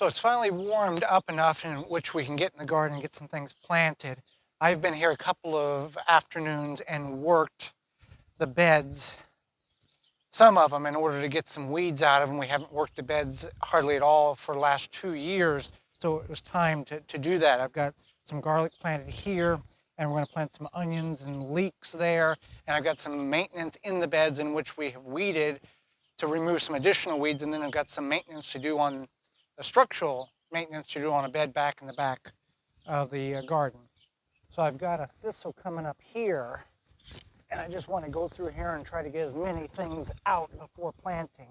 So it's finally warmed up enough in which we can get in the garden and get some things planted. I've been here a couple of afternoons and worked the beds, some of them, in order to get some weeds out of them. We haven't worked the beds hardly at all for the last 2 years, so it was time to do that. I've got some garlic planted here, and we're going to plant some onions and leeks there, and I've got some maintenance in the beds in which we have weeded to remove some additional weeds, and then I've got some maintenance to do on the structural maintenance to do on a bed back in the back of the garden. So I've got a thistle coming up here, and I just want to go through here and try to get as many things out before planting.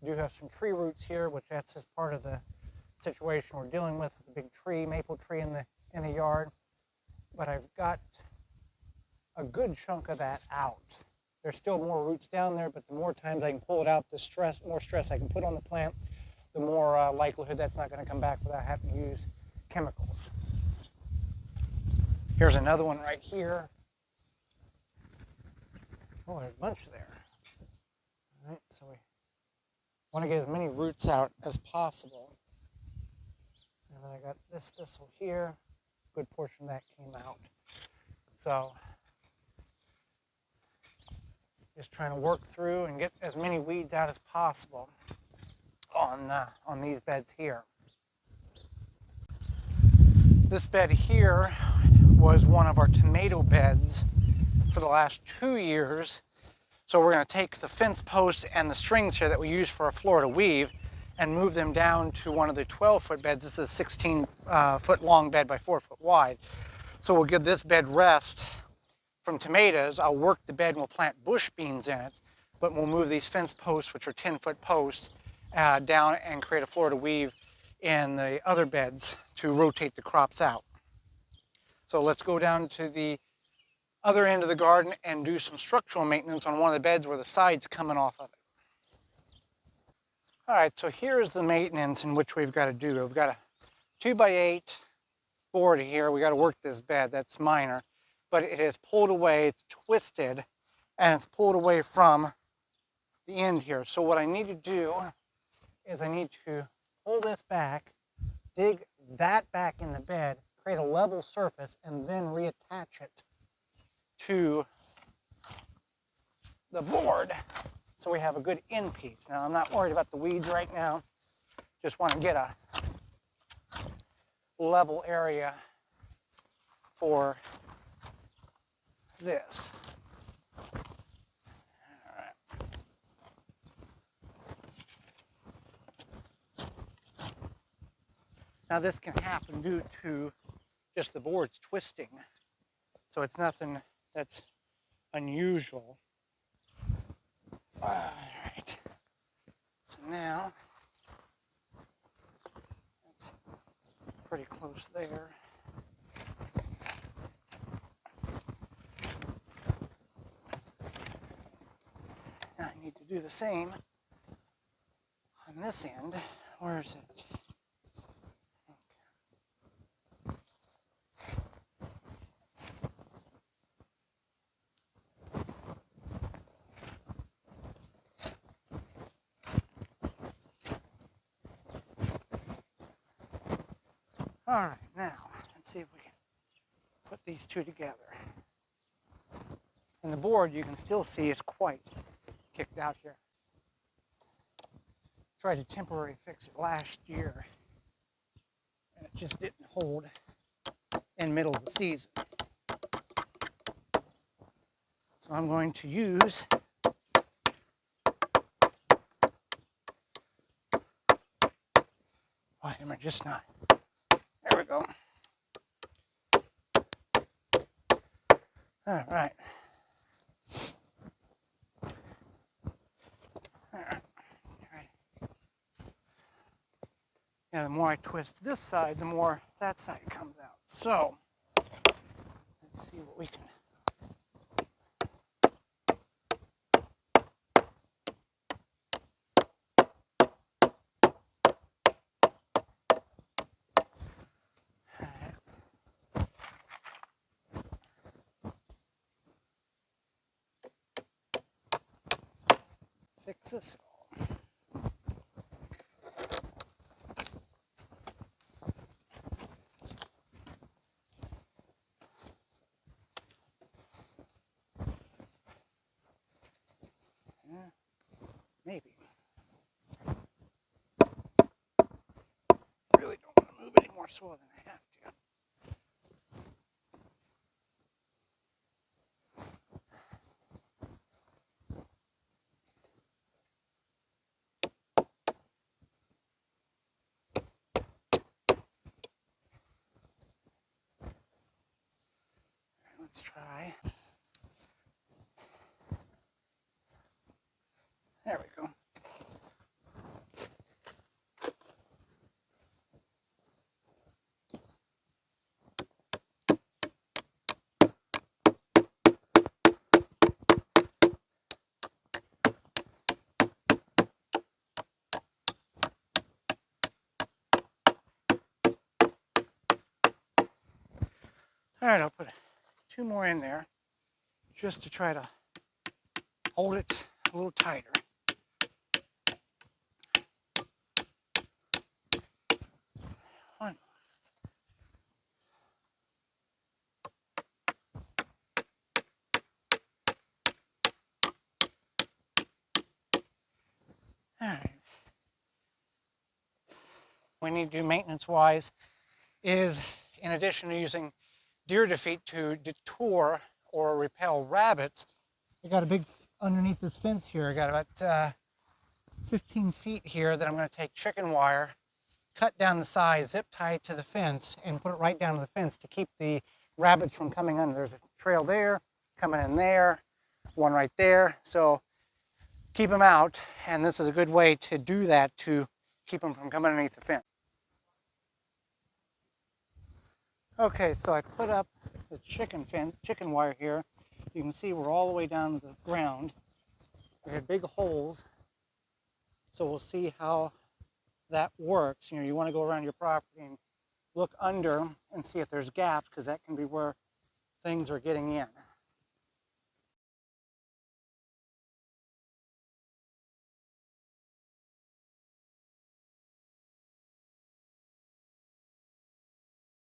I do have some tree roots here, which that's just part of the situation we're dealing with the big tree, maple tree in the yard. But I've got a good chunk of that out. There's still more roots down there, but the more times I can pull it out, the more stress I can put on the plant, the more likelihood that's not going to come back without having to use chemicals. Here's another one right here. Oh, there's a bunch there. All right, so we want to get as many roots out as possible. And then I got this thistle here. A good portion of that came out. So just trying to work through and get as many weeds out as possible on these beds here. This bed here was one of our tomato beds for the last 2 years. So we're going to take the fence posts and the strings here that we use for our Florida weave and move them down to one of the 12-foot beds. This is a 16-foot long bed by 4 foot wide. So we'll give this bed rest from tomatoes. I'll work the bed and we'll plant bush beans in it, but we'll move these fence posts, which are 10-foot posts, down and create a Florida weave in the other beds to rotate the crops out. So let's go down to the other end of the garden and do some structural maintenance on one of the beds where the side's coming off of it. All right, so here's the maintenance in which we've got to do. We've got a 2x8 board here. We got to work this bed. That's minor, but it is pulled away, it's twisted, and it's pulled away from the end here. So what I need to do is I need to pull this back, dig that back in the bed, create a level surface, and then reattach it to the board so we have a good end piece. Now, I'm not worried about the weeds right now. Just want to get a level area for this. All right. Now, this can happen due to just the boards twisting. So it's nothing that's unusual. All right. So now, that's pretty close there. Now I need to do the same on this end. Where is it? All right, now let's see if we can put these two together. And the board, you can still see, is quite kicked out here. Tried to temporarily fix it last year, and it just didn't hold in the middle of the season. So I'm going to use why am I just not? There we go. All right. Yeah, the more I twist this side, the more that side comes out. So, let's see what we can. Fix this. more soil than I have to. Let's try. There we go. All right, I'll put 2 more in there just to try to hold it a little tighter. One. All right. We need to do maintenance-wise is, in addition to using deer defeat to deter or repel rabbits, I got a big, underneath this fence here, I got about 15 feet here that I'm going to take chicken wire, cut down the size, zip tie it to the fence, and put it right down to the fence to keep the rabbits from coming under. There's a trail there, coming in there, one right there. So keep them out, and this is a good way to do that to keep them from coming underneath the fence. Okay, so I put up the chicken wire here. You can see we're all the way down to the ground. We had big holes, so we'll see how that works. You know, you want to go around your property and look under and see if there's gaps, because that can be where things are getting in.